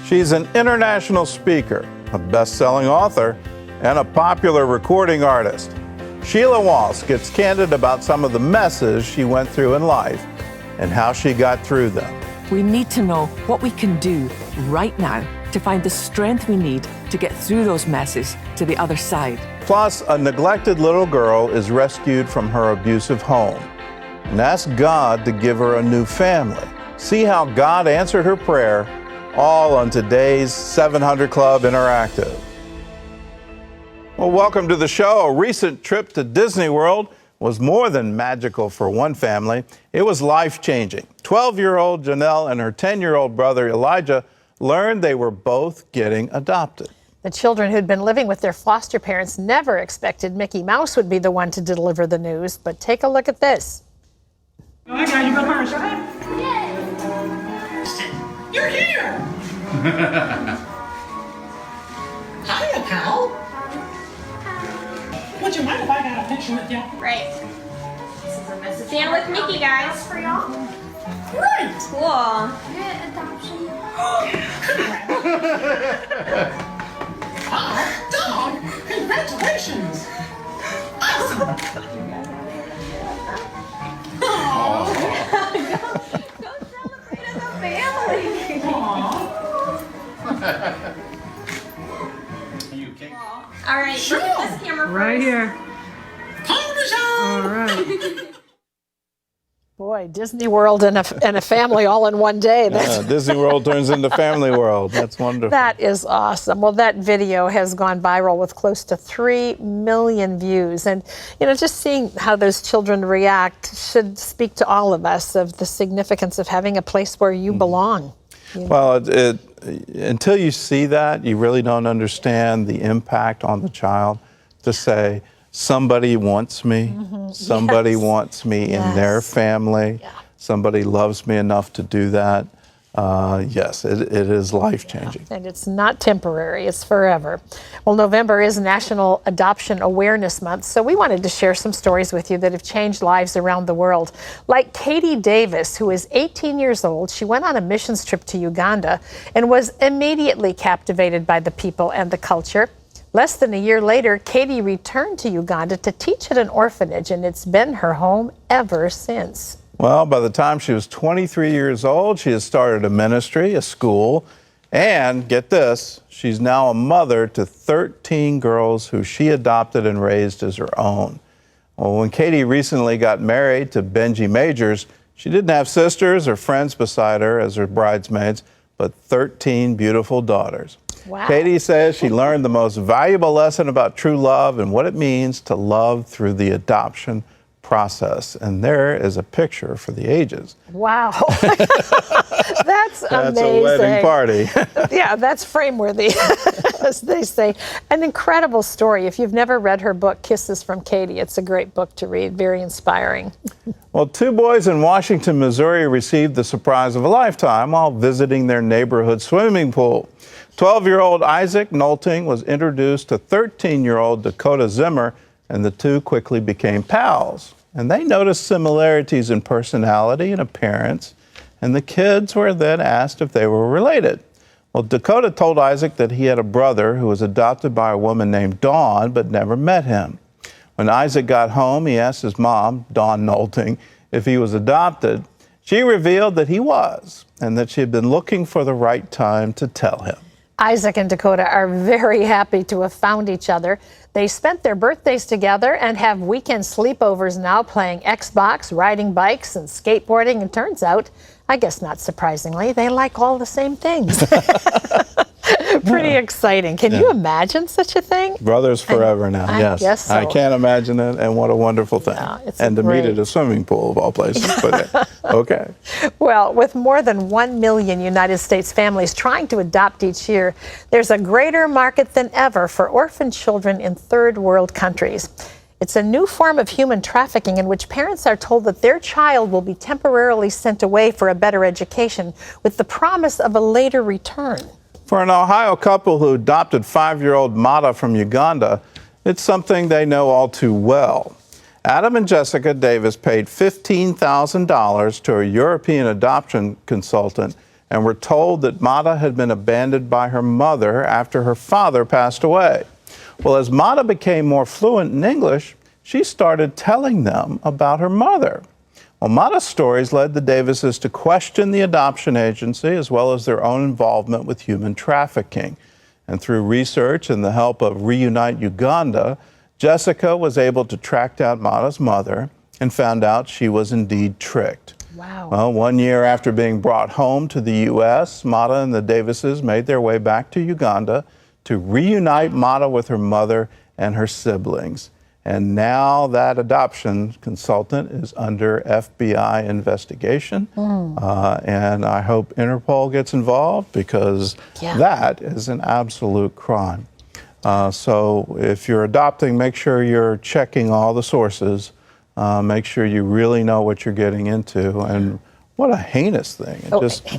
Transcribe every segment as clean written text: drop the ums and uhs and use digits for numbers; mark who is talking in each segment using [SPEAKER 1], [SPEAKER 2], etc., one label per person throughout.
[SPEAKER 1] She's an international speaker, a best-selling author, and a popular recording artist. Sheila Walsh gets candid about some of the messes she went through in life and how she got through them.
[SPEAKER 2] We need to know what we can do right now to find the strength we need to get through those messes to the other side.
[SPEAKER 1] Plus, a neglected little girl is rescued from her abusive home and asks God to give her a new family. See how God answered her prayer, all on today's 700 Club Interactive. Well, welcome to the show. A recent trip to Disney World was more than magical for one family. It was life-changing. 12-year-old Janelle and her 10-year-old brother Elijah learned they were both getting adopted.
[SPEAKER 3] The children who'd been living with their foster parents never expected Mickey Mouse would be the one to deliver the news, but take a look at this.
[SPEAKER 4] I got you go first, right? Yay! You're here! Hiya, pal. Would you mind if I got a picture with you?
[SPEAKER 5] Right. This is a message. Stand with Mickey, guys.
[SPEAKER 4] For y'all? Great!
[SPEAKER 5] Cool.
[SPEAKER 4] Adoption. Dog! Congratulations! Awesome!
[SPEAKER 5] Go celebrate as a family. All right,
[SPEAKER 4] Sure.
[SPEAKER 5] look at this camera first.
[SPEAKER 6] Right here.
[SPEAKER 4] Parmesan!
[SPEAKER 6] All right.
[SPEAKER 3] Boy, Disney World and a family all in one day.
[SPEAKER 1] Disney World turns into Family World. That's wonderful.
[SPEAKER 3] That is awesome. Well, that video has gone viral with close to 3 million views. And, just seeing how those children react should speak to all of us of the significance of having a place where you belong.
[SPEAKER 1] Well, until you see that, you really don't understand the impact on the child to say, somebody wants me, somebody wants me in their family, somebody loves me enough to do that. Yes, it is life-changing.
[SPEAKER 3] And it's not temporary, it's forever. Well, November is National Adoption Awareness Month, so we wanted to share some stories with you that have changed lives around the world. Like Katie Davis, who is 18 years old. She went on a missions trip to Uganda and was immediately captivated by the people and the culture. Less than a year later, Katie returned to Uganda to teach at an orphanage, and it's been her home ever since.
[SPEAKER 1] Well, by the time she was 23 years old, she had started a ministry, a school, and get this, she's now a mother to 13 girls who she adopted and raised as her own. Well, when Katie recently got married to Benji Majors, she didn't have sisters or friends beside her as her bridesmaids, but 13 beautiful daughters.
[SPEAKER 3] Wow.
[SPEAKER 1] Katie says she learned the most valuable lesson about true love and what it means to love through the adoption process. And there is a picture for the ages.
[SPEAKER 3] Wow. That's amazing.
[SPEAKER 1] A wedding party.
[SPEAKER 3] Yeah, that's frame-worthy, as they say. An incredible story. If you've never read her book, Kisses from Katie, it's a great book to read, very inspiring.
[SPEAKER 1] Well, 2 boys in Washington, Missouri received the surprise of a lifetime while visiting their neighborhood swimming pool. 12-year-old Isaac Nolting was introduced to 13-year-old Dakota Zimmer, and the two quickly became pals. And they noticed similarities in personality and appearance, and the kids were then asked if they were related. Well, Dakota told Isaac that he had a brother who was adopted by a woman named Dawn, but never met him. When Isaac got home, he asked his mom, Dawn Nolting, if he was adopted. She revealed that he was, and that she had been looking for the right time to tell him.
[SPEAKER 3] Isaac and Dakota are very happy to have found each other. They spent their birthdays together and have weekend sleepovers now, playing Xbox, riding bikes, and skateboarding. And turns out, I guess not surprisingly, they like all the same things. Pretty exciting. Can you imagine such a thing?
[SPEAKER 1] Brothers forever now,
[SPEAKER 3] I
[SPEAKER 1] yes.
[SPEAKER 3] guess so.
[SPEAKER 1] I can't imagine it, and what a wonderful thing.
[SPEAKER 3] Yeah, it's
[SPEAKER 1] and to
[SPEAKER 3] great.
[SPEAKER 1] meet at a swimming pool of all places. But okay.
[SPEAKER 3] Well, with more than 1 million United States families trying to adopt each year, there's a greater market than ever for orphan children in third world countries. It's a new form of human trafficking in which parents are told that their child will be temporarily sent away for a better education with the promise of a later return.
[SPEAKER 1] For an Ohio couple who adopted 5-year-old Mata from Uganda, it's something they know all too well. Adam and Jessica Davis paid $15,000 to a European adoption consultant and were told that Mata had been abandoned by her mother after her father passed away. Well, as Mata became more fluent in English, she started telling them about her mother. Well, Mata's stories led the Davises to question the adoption agency as well as their own involvement with human trafficking. And through research and the help of Reunite Uganda, Jessica was able to track down Mata's mother and found out she was indeed tricked.
[SPEAKER 3] Wow.
[SPEAKER 1] Well, 1 year after being brought home to the U.S., Mata and the Davises made their way back to Uganda to reunite Mata with her mother and her siblings. And now that adoption consultant is under FBI investigation. And I hope Interpol gets involved because that is an absolute crime. So if you're adopting, make sure you're checking all the sources. Make sure you really know what you're getting into. And what a heinous thing.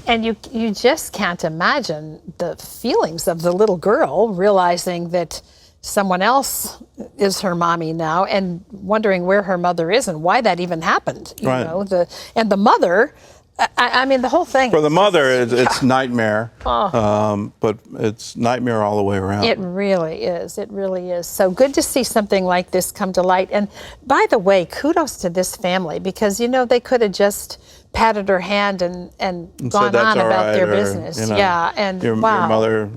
[SPEAKER 3] And you just can't imagine the feelings of the little girl realizing that someone else is her mommy now and wondering where her mother is and why that even happened. You know, and the mother, I mean, the whole thing.
[SPEAKER 1] For the mother, it's nightmare, but it's nightmare all the way around.
[SPEAKER 3] It really is. It really is. So good to see something like this come to light. And by the way, kudos to this family because, you know, they could have just patted her hand and gone on about their business.
[SPEAKER 1] You know,
[SPEAKER 3] and
[SPEAKER 1] your mother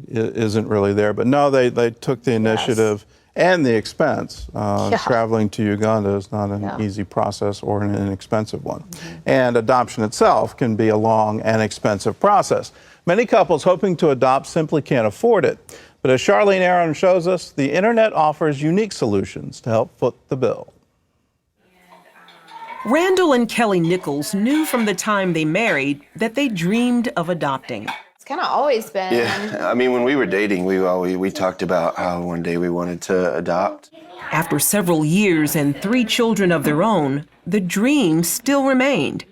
[SPEAKER 1] isn't really there. But no, they took the initiative and the expense. Traveling to Uganda is not an easy process or an inexpensive one. And adoption itself can be a long and expensive process. Many couples hoping to adopt simply can't afford it. But as Charlene Aaron shows us, the internet offers unique solutions to help foot the bill.
[SPEAKER 6] Randall and Kelly Nichols knew from the time they married that they dreamed of adopting.
[SPEAKER 5] It's kind of always been.
[SPEAKER 7] Yeah, I mean, when we were dating, we talked about how one day we wanted to adopt.
[SPEAKER 6] After several years and 3 children of their own, the dream still remained.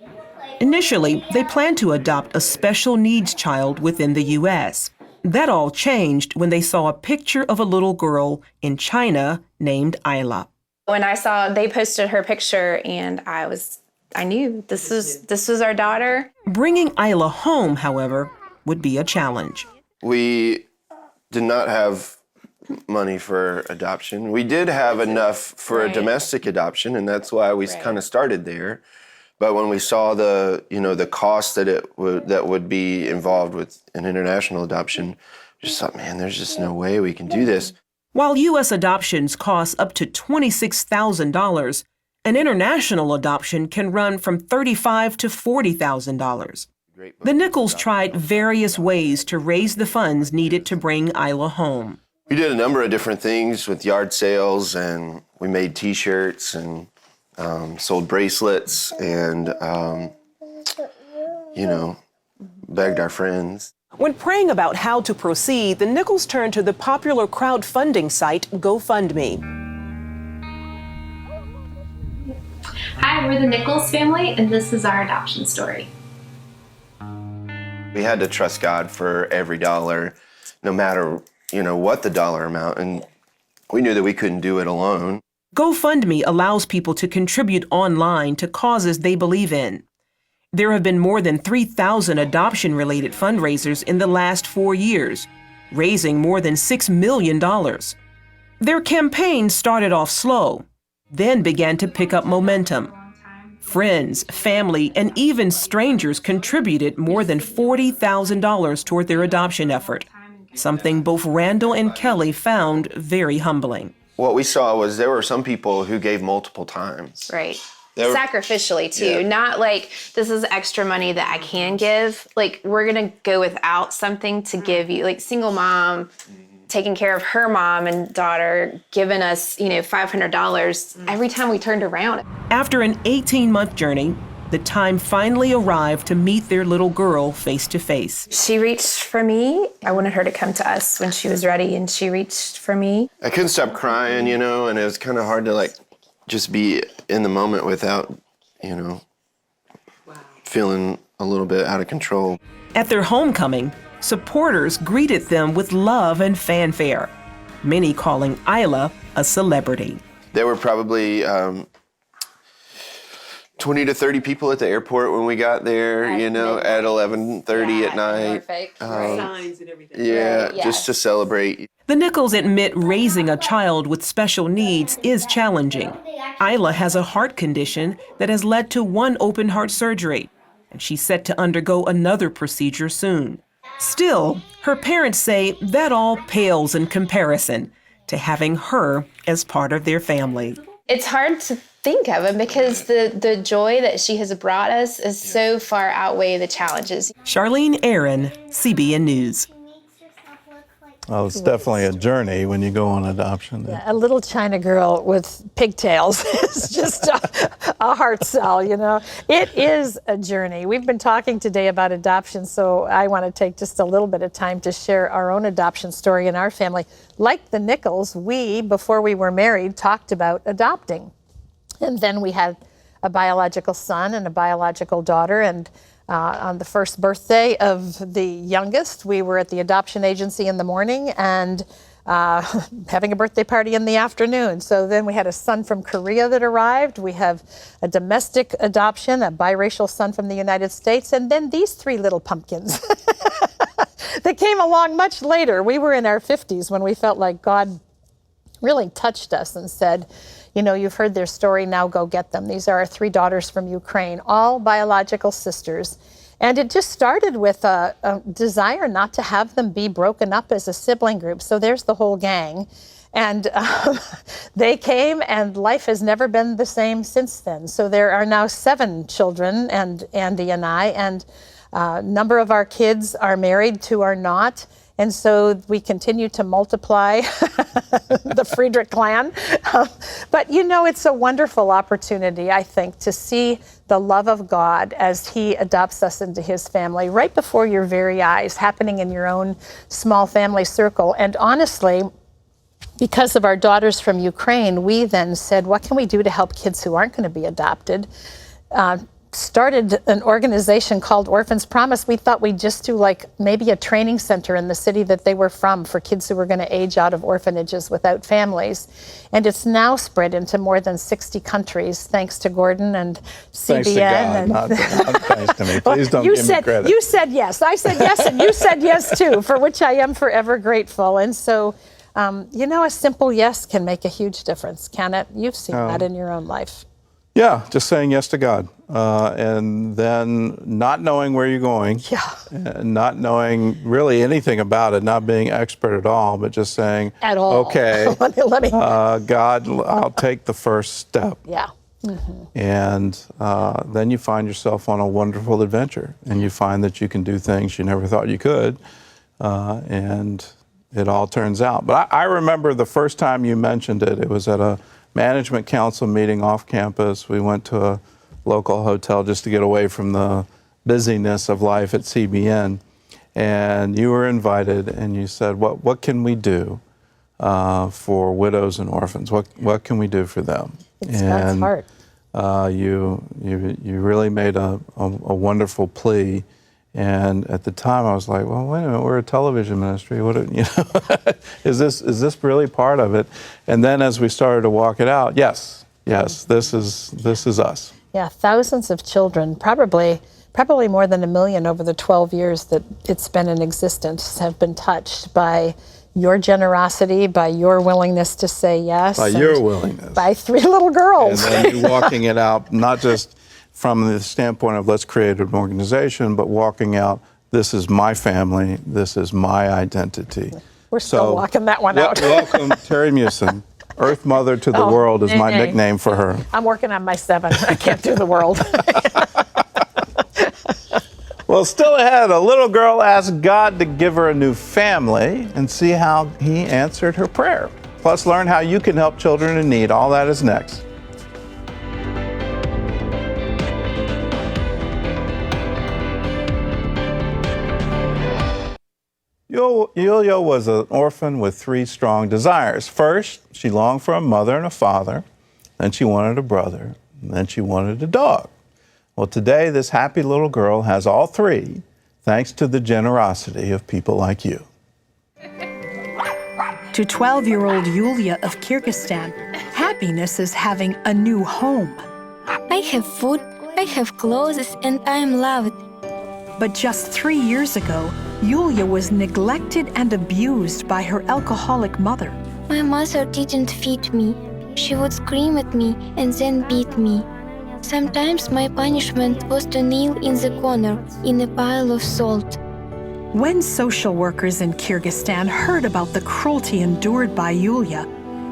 [SPEAKER 6] Initially, they planned to adopt a special needs child within the U.S. That all changed when they saw a picture of a little girl in China named Isla.
[SPEAKER 5] When I saw they posted her picture, and I knew this was our daughter.
[SPEAKER 6] Bringing Isla home, however, would be a challenge.
[SPEAKER 7] We did not have money for adoption. We did have enough for a domestic adoption, and that's why we kind of started there. But when we saw the cost that would be involved with an international adoption, we just thought, man, there's just no way we can do this.
[SPEAKER 6] While U.S. adoptions cost up to $26,000, an international adoption can run from $35,000 to $40,000. The Nichols tried various ways to raise the funds needed to bring Isla home.
[SPEAKER 7] We did a number of different things with yard sales, and we made T-shirts and sold bracelets and, begged our friends.
[SPEAKER 6] When praying about how to proceed, the Nichols turned to the popular crowdfunding site GoFundMe.
[SPEAKER 8] Hi, we're the Nichols family, and this is our adoption story.
[SPEAKER 7] We had to trust God for every dollar, no matter, what the dollar amount, and we knew that we couldn't do it alone.
[SPEAKER 6] GoFundMe allows people to contribute online to causes they believe in. There have been more than 3,000 adoption-related fundraisers in the last 4 years, raising more than $6 million. Their campaign started off slow, then began to pick up momentum. Friends, family, and even strangers contributed more than $40,000 toward their adoption effort, something both Randall and Kelly found very humbling.
[SPEAKER 7] What we saw was there were some people who gave multiple times.
[SPEAKER 5] Right. Sacrificially too, not like this is extra money that I can give. Like we're gonna go without something to give you. Like single mom, taking care of her mom and daughter, giving us $500 every time we turned around.
[SPEAKER 6] After an 18-month journey, the time finally arrived to meet their little girl face to face.
[SPEAKER 5] She reached for me. I wanted her to come to us when she was ready, and she reached for me.
[SPEAKER 7] I couldn't stop crying, and it was kind of hard to just be in the moment without, feeling a little bit out of control.
[SPEAKER 6] At their homecoming, supporters greeted them with love and fanfare, many calling Isla a celebrity.
[SPEAKER 7] There were probably 20 to 30 people at the airport when we got there, you know, at 11:30 at night.
[SPEAKER 6] Signs and everything.
[SPEAKER 7] Yeah, just to celebrate.
[SPEAKER 6] The Nichols admit raising a child with special needs is challenging. Isla has a heart condition that has led to one open heart surgery, and she's set to undergo another procedure soon. Still, her parents say that all pales in comparison to having her as part of their family.
[SPEAKER 5] It's hard to think of it because the joy that she has brought us is so far outweigh the challenges.
[SPEAKER 6] Charlene Aaron, CBN News.
[SPEAKER 1] Well, it's definitely a journey when you go on adoption.
[SPEAKER 3] Yeah, a little China girl with pigtails is just a heart cell, you know. It is a journey. We've been talking today about adoption, so I want to take just a little bit of time to share our own adoption story in our family. Like the Nichols, we, before we were married, talked about adopting. And then we had a biological son and a biological daughter, and on the first birthday of the youngest, we were at the adoption agency in the morning and having a birthday party in the afternoon. So then we had a son from Korea that arrived. We have a domestic adoption, a biracial son from the United States, and then these three little pumpkins that came along much later. We were in our 50s when we felt like God really touched us and said, you know, you've heard their story, now go get them. These are our three daughters from Ukraine, all biological sisters. And it just started with a desire not to have them be broken up as a sibling group. So there's the whole gang. And they came, and life has never been the same since then. So there are now 7 children, and Andy and I, and a number of our kids are married, 2 are not. And so we continue to multiply the Friedrich clan. But you know, it's a wonderful opportunity, I think, to see the love of God as he adopts us into his family right before your very eyes, happening in your own small family circle. And honestly, because of our daughters from Ukraine, we then said, what can we do to help kids who aren't going to be adopted? Started an organization called Orphans Promise. We thought we'd just do like maybe a training center in the city that they were from for kids who were going to age out of orphanages without families. And it's now spread into more than 60 countries, thanks to Gordon and CBN.
[SPEAKER 1] Thanks to God, not thanks to me. Please don't give me credit.
[SPEAKER 3] You said yes. I said yes, and you said yes too, for which I am forever grateful. And so, you know, a simple yes can make a huge difference, can it? You've seen that in your own life.
[SPEAKER 1] Yeah, just saying yes to God. And then not knowing where you're going, not knowing really anything about it, not being expert at all, but just saying,
[SPEAKER 3] at all.
[SPEAKER 1] Okay,
[SPEAKER 3] let me.
[SPEAKER 1] God, I'll take the first step.
[SPEAKER 3] Yeah.
[SPEAKER 1] And then you find yourself on a wonderful adventure, and you find that you can do things you never thought you could, and it all turns out. But I remember the first time you mentioned it, it was at a management council meeting off campus. We went to a local hotel just to get away from the busyness of life at CBN. And you were invited, and you said, what can we do for widows and orphans? What can we do for them?
[SPEAKER 3] It's God's heart.
[SPEAKER 1] You really made a wonderful plea. And at the time, I was like, well, wait a minute, we're a television ministry. What, you know, is this really part of it? And then as we started to walk it out, yes, this is us.
[SPEAKER 3] Yeah, thousands of children, probably more than 1 million over the 12 years that it's been in existence, have been touched by your generosity, by your willingness to say yes.
[SPEAKER 1] By your willingness.
[SPEAKER 3] By 3 little girls.
[SPEAKER 1] And then you walking it out, not just from the standpoint of let's create an organization, but walking out, this is my family, this is my identity.
[SPEAKER 3] We're still walking that one out.
[SPEAKER 1] Welcome, Terry Mewson. Earth Mother to the World is my nickname for her.
[SPEAKER 3] I'm working on my 7. I can't do the world.
[SPEAKER 1] Well, still ahead, a little girl asked God to give her a new family and see how he answered her prayer. Plus, learn how you can help children in need. All that is next. Yulia was an orphan with 3 strong desires. First, she longed for a mother and a father. Then she wanted a brother. And then she wanted a dog. Well, today, this happy little girl has all 3, thanks to the generosity of people like you.
[SPEAKER 9] To 12-year-old Yulia of Kyrgyzstan, happiness is having a new home. I have food, I have clothes, and I am loved.
[SPEAKER 10] But just 3 years ago, Yulia was neglected and abused by her alcoholic mother.
[SPEAKER 9] My mother didn't feed me. She would scream at me and then beat me. Sometimes my punishment was to kneel in the corner in a pile of salt.
[SPEAKER 10] When social workers in Kyrgyzstan heard about the cruelty endured by Yulia,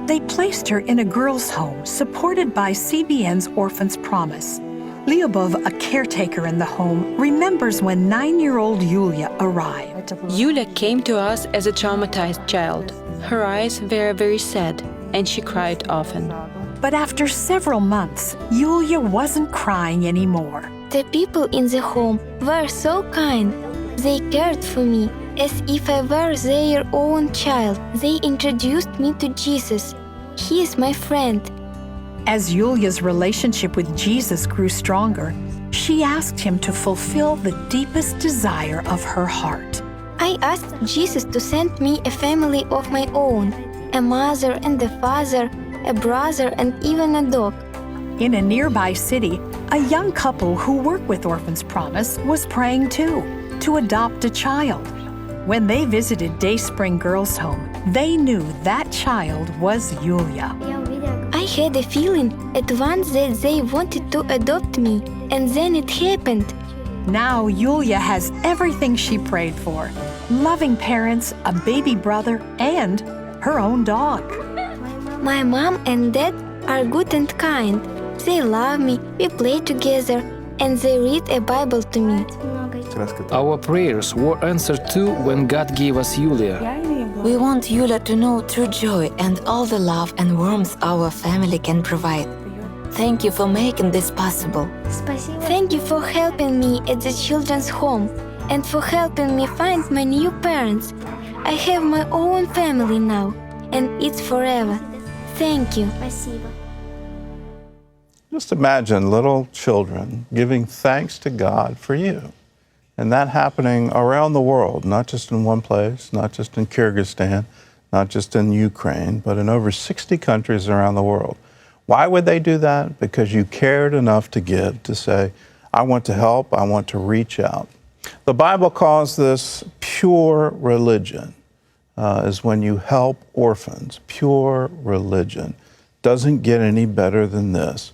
[SPEAKER 10] they placed her in a girls' home supported by CBN's Orphans Promise. Lyubov, a caretaker in the home, remembers when 9-year-old Yulia arrived.
[SPEAKER 11] Yulia came to us as a traumatized child. Her eyes were very sad, and she cried often.
[SPEAKER 10] But after several months, Yulia wasn't crying anymore.
[SPEAKER 9] The people in the home were so kind. They cared for me as if I were their own child. They introduced me to Jesus. He is my friend.
[SPEAKER 10] As Yulia's relationship with Jesus grew stronger, she asked him to fulfill the deepest desire of her heart.
[SPEAKER 9] I asked Jesus to send me a family of my own, a mother and a father, a brother, and even a dog.
[SPEAKER 10] In a nearby city, a young couple who work with Orphans Promise was praying too, to adopt a child. When they visited Dayspring Girls' Home, they knew that child was Yulia.
[SPEAKER 9] I had a feeling at once that they wanted to adopt me, and then it happened.
[SPEAKER 10] Now Yulia has everything she prayed for: loving parents, a baby brother, and her own dog.
[SPEAKER 9] My mom and dad are good and kind. They love me, we play together, and they read a Bible to me.
[SPEAKER 12] Our prayers were answered too when God gave us Yulia.
[SPEAKER 13] We want Yulia to know true joy and all the love and warmth our family can provide. Thank you for making this possible.
[SPEAKER 9] Thank you for helping me at the children's home and for helping me find my new parents. I have my own family now, and it's forever. Thank you.
[SPEAKER 1] Just imagine little children giving thanks to God for you. And that happening around the world, not just in one place, not just in Kyrgyzstan, not just in Ukraine, but in over 60 countries around the world. Why would they do that? Because you cared enough to give, to say, I want to help, I want to reach out. The Bible calls this pure religion, is when you help orphans. Pure religion. Doesn't get any better than this.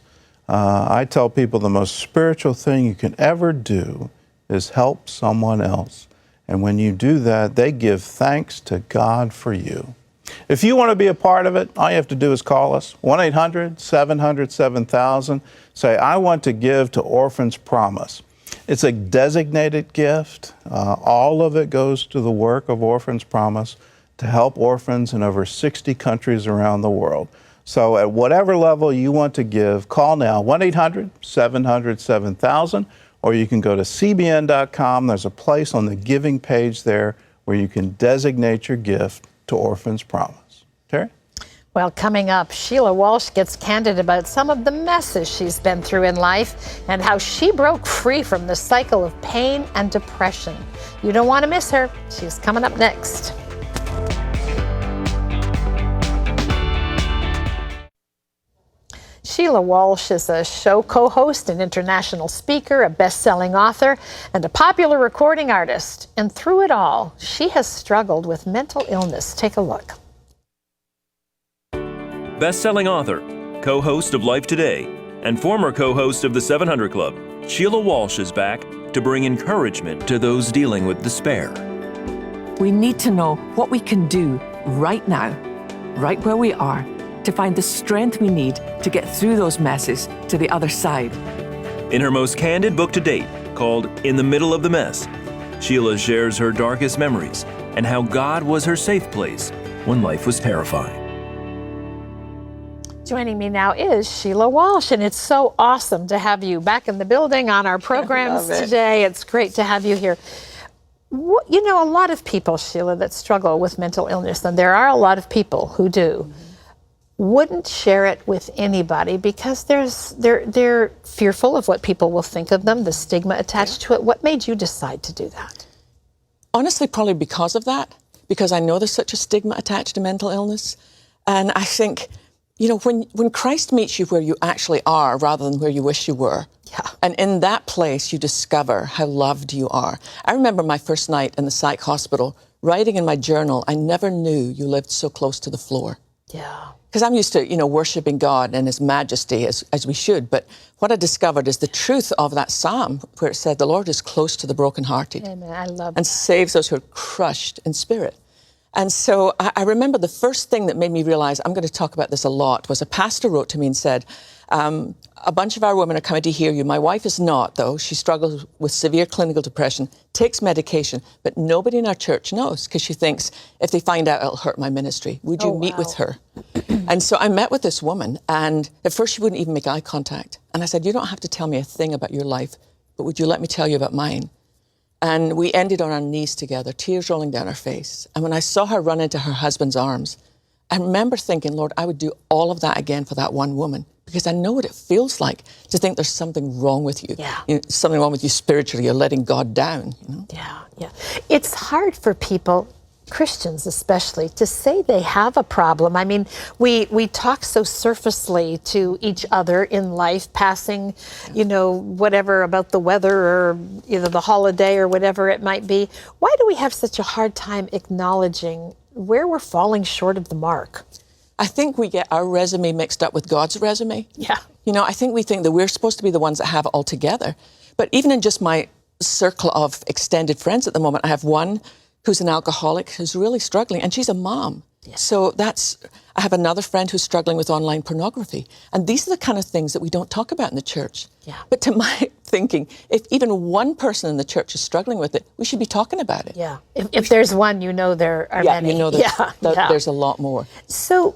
[SPEAKER 1] I tell people the most spiritual thing you can ever do is help someone else. And when you do that, they give thanks to God for you. If you want to be a part of it, all you have to do is call us, 1-800-700-7000. Say, I want to give to Orphans Promise. It's a designated gift. All of it goes to the work of Orphans Promise to help orphans in over 60 countries around the world. So at whatever level you want to give, call now, 1-800-700-7000. Or you can go to cbn.com. There's a place on the giving page there where you can designate your gift to Orphans Promise. Terry?
[SPEAKER 3] Well, coming up, Sheila Walsh gets candid about some of the messes she's been through in life and how she broke free from the cycle of pain and depression. You don't want to miss her. She's coming up next. Sheila Walsh is a show co-host, an international speaker, a best-selling author, and a popular recording artist. And through it all, she has struggled with mental illness. Take a look.
[SPEAKER 14] Best-selling author, co-host of Life Today, and former co-host of the 700 Club, Sheila Walsh is back to bring encouragement to those dealing with despair.
[SPEAKER 2] We need to know what we can do right now, right where we are, to find the strength we need to get through those messes to the other side.
[SPEAKER 14] In her most candid book to date, called In the Middle of the Mess, Sheila shares her darkest memories and how God was her safe place when life was terrifying.
[SPEAKER 3] Joining me now is Sheila Walsh, and it's so awesome to have you back in the building on our programs today. It's great to have you here. You know, a lot of people, Sheila, that struggle with mental illness, and there are a lot of people who do, wouldn't share it with anybody because they're fearful of what people will think of them, the stigma attached to it. What made you decide to do that?
[SPEAKER 15] Honestly, probably because of that, because I know there's such a stigma attached to mental illness. And I think, you know, when Christ meets you where you actually are rather than where you wish you were, and in that place you discover how loved you are. I remember my first night in the psych hospital, writing in my journal, I never knew you lived so close to the floor.
[SPEAKER 3] Yeah.
[SPEAKER 15] Because I'm used to, you know, worshiping God and His majesty as we should. But what I discovered is the truth of that psalm where it said, the Lord is close to the brokenhearted.
[SPEAKER 3] Amen. I love
[SPEAKER 15] and
[SPEAKER 3] that.
[SPEAKER 15] saves those who are crushed in spirit. And so I remember the first thing that made me realize, I'm going to talk about this a lot, was a pastor wrote to me and said, a bunch of our women are coming to hear you. My wife is not, though. She struggles with severe clinical depression, takes medication, but nobody in our church knows because she thinks if they find out, it'll hurt my ministry. Would you meet with her? And so I met with this woman, and at first she wouldn't even make eye contact. And I said, you don't have to tell me a thing about your life, but would you let me tell you about mine? And we ended on our knees together, tears rolling down her face. And when I saw her run into her husband's arms, I remember thinking, Lord, I would do all of that again for that one woman, because I know what it feels like to think there's something wrong with you.
[SPEAKER 3] Yeah.
[SPEAKER 15] You know, something wrong with you spiritually. You're letting God down. You know?
[SPEAKER 3] Yeah. It's hard for people, Christians especially, to say they have a problem. I mean, we talk so surfacely to each other in life, passing, you know, whatever about the weather or, you know, the holiday or whatever it might be. Why do we have such a hard time acknowledging where we're falling short of the mark?
[SPEAKER 15] I think we get our resume mixed up with God's resume.
[SPEAKER 3] Yeah.
[SPEAKER 15] You know, I think we think that we're supposed to be the ones that have it all together. But even in just my circle of extended friends at the moment, I have one who's an alcoholic who's really struggling, and she's a mom. Yeah. So I have another friend who's struggling with online pornography. And these are the kind of things that we don't talk about in the church.
[SPEAKER 3] Yeah.
[SPEAKER 15] But to my thinking, if even one person in the church is struggling with it, we should be talking about it.
[SPEAKER 3] Yeah. If there's one, you know there are many.
[SPEAKER 15] You know there's a lot more.
[SPEAKER 3] So,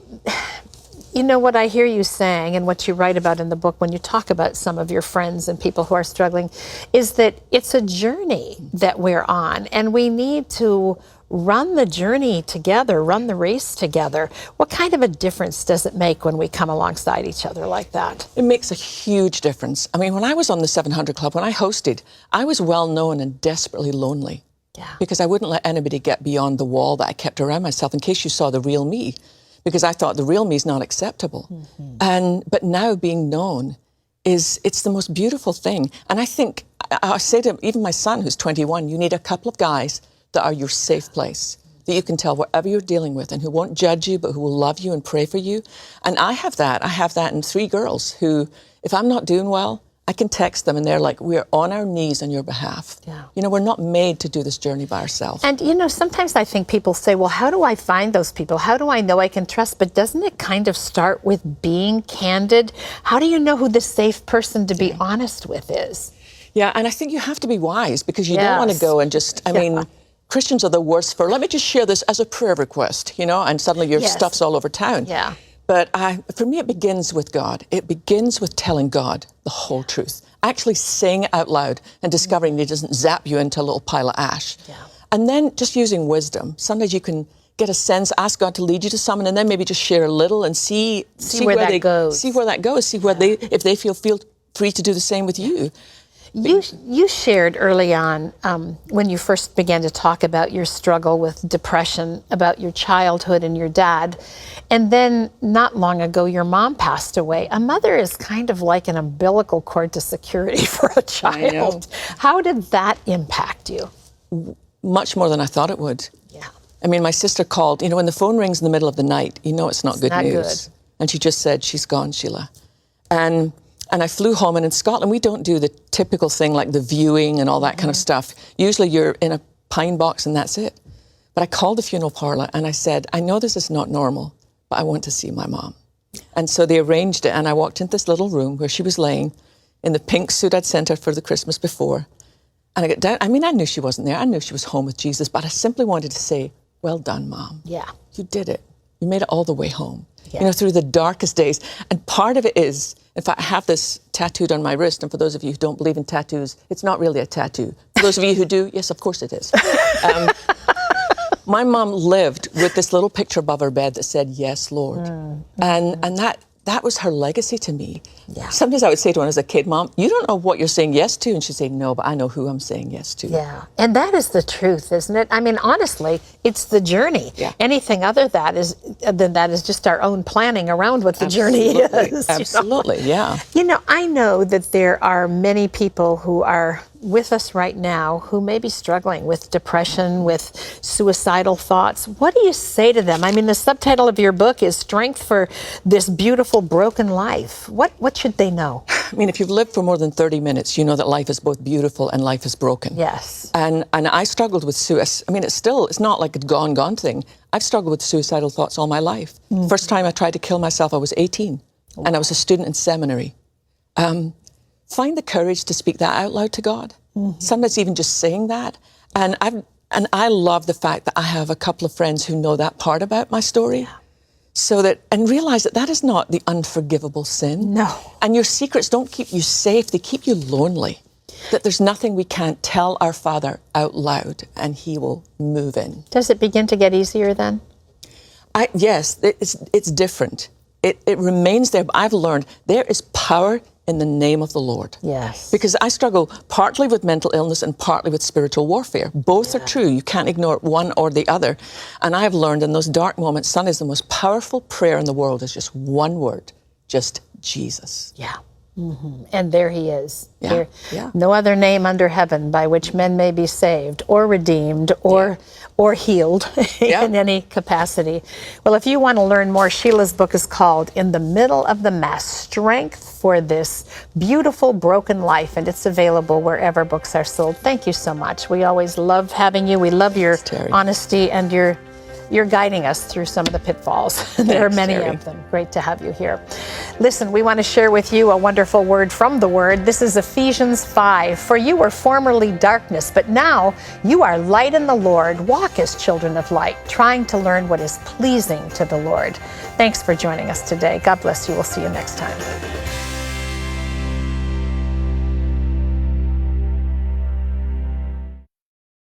[SPEAKER 3] you know, what I hear you saying and what you write about in the book when you talk about some of your friends and people who are struggling is that it's a journey that we're on, and we need to run the journey together, run the race together. What kind of a difference does it make when we come alongside each other like that?
[SPEAKER 15] It makes a huge difference. I mean, when I was on the 700 Club, when I hosted, I was well known and desperately lonely.
[SPEAKER 3] Yeah.
[SPEAKER 15] Because I wouldn't let anybody get beyond the wall that I kept around myself in case you saw the real me. Because I thought the real me is not acceptable. Mm-hmm. But now being known it's the most beautiful thing. And I think, I say to even my son who's 21, you need a couple of guys that are your safe place, that you can tell whatever you're dealing with and who won't judge you, but who will love you and pray for you. And I have that. I have that in 3 girls who, if I'm not doing well, I can text them and they're like, we're on our knees on your behalf.
[SPEAKER 3] Yeah.
[SPEAKER 15] You know, we're not made to do this journey by ourselves.
[SPEAKER 3] And, you know, sometimes I think people say, well, how do I find those people? How do I know I can trust? But doesn't it kind of start with being candid? How do you know who the safe person to be honest with is?
[SPEAKER 15] Yeah, and I think you have to be wise because you don't want to go and just, I mean, Christians are the worst for, let me just share this as a prayer request, you know, and suddenly your stuff's all over town.
[SPEAKER 3] Yeah.
[SPEAKER 15] But for me, it begins with God. It begins with telling God the whole truth. Actually saying it out loud and discovering He doesn't zap you into a little pile of ash.
[SPEAKER 3] Yeah.
[SPEAKER 15] And then just using wisdom. Sometimes you can get a sense, ask God to lead you to someone, and then maybe just share a little and see
[SPEAKER 3] where that goes.
[SPEAKER 15] See where that goes. See where if they feel free to do the same with you.
[SPEAKER 3] You shared early on when you first began to talk about your struggle with depression, about your childhood and your dad. And then not long ago, your mom passed away. A mother is kind of like an umbilical cord to security for a child. How did that impact you?
[SPEAKER 15] Much more than I thought it would.
[SPEAKER 3] Yeah.
[SPEAKER 15] I mean, my sister called, you know, when the phone rings in the middle of the night, you know it's not good news. And she just said, she's gone, Sheila. And I flew home, and in Scotland, we don't do the typical thing like the viewing and all that kind of stuff. Usually you're in a pine box and that's it. But I called the funeral parlour and I said, I know this is not normal, but I want to see my mom. And so they arranged it, and I walked into this little room where she was laying in the pink suit I'd sent her for the Christmas before. And I got down. I mean, I knew she wasn't there. I knew she was home with Jesus, but I simply wanted to say, well done, Mom.
[SPEAKER 3] Yeah.
[SPEAKER 15] You did it. You made it all the way home. Yeah. You know, through the darkest days. And part of it is, in fact, I have this tattooed on my wrist, and for those of you who don't believe in tattoos, it's not really a tattoo. For those of you who do, yes, of course it is. My mom lived with this little picture above her bed that said, yes, Lord. And that that was her legacy to me.
[SPEAKER 3] Yeah.
[SPEAKER 15] Sometimes I would say to her as a kid, Mom, you don't know what you're saying yes to. And she'd say, no, but I know who I'm saying yes to.
[SPEAKER 3] Yeah. And that is the truth, isn't it? I mean, honestly, it's the journey.
[SPEAKER 15] Yeah.
[SPEAKER 3] Anything other than that is just our own planning around what the journey is.
[SPEAKER 15] Absolutely, yeah.
[SPEAKER 3] You know, I know that there are many people who are with us right now who may be struggling with depression, with suicidal thoughts. What do you say to them? I mean, the subtitle of your book is Strength for This Beautiful Broken Life. What should they know?
[SPEAKER 15] I mean, if you've lived for more than 30 minutes, you know that life is both beautiful and life is broken.
[SPEAKER 3] Yes.
[SPEAKER 15] And I struggled with suicide. I mean, it's not like a gone thing. I've struggled with suicidal thoughts all my life. First time I tried to kill myself, I was 18, and I was a student in seminary. Find the courage to speak that out loud to God. Sometimes even just saying that. And I love the fact that I have a couple of friends who know that part about my story. Yeah. So that, and realize that that is not the unforgivable sin.
[SPEAKER 3] No.
[SPEAKER 15] And your secrets don't keep you safe, they keep you lonely. That there's nothing we can't tell our Father out loud and He will move in.
[SPEAKER 3] Does it begin to get easier then?
[SPEAKER 15] Yes, it's different. It remains there, but I've learned there is power in the name of the Lord.
[SPEAKER 3] Yes.
[SPEAKER 15] Because I struggle partly with mental illness and partly with spiritual warfare. Both are true. You can't ignore one or the other. And I have learned in those dark moments, sometimes the most powerful prayer in the world is just one word, just Jesus.
[SPEAKER 3] Yeah. And there He is.
[SPEAKER 15] Yeah.
[SPEAKER 3] There, no other name under heaven by which men may be saved or redeemed or healed in any capacity. Well, if you want to learn more, Sheila's book is called In the Middle of the Mess, Strength for This Beautiful Broken Life, and it's available wherever books are sold. Thank you so much. We always love having you. We love your honesty and you're guiding us through some of the pitfalls. There are many of them. Great to have you here. Listen, we want to share with you a wonderful word from the Word. This is Ephesians 5. For you were formerly darkness, but now you are light in the Lord. Walk as children of light, trying to learn what is pleasing to the Lord. Thanks for joining us today. God bless you. We'll see you next time.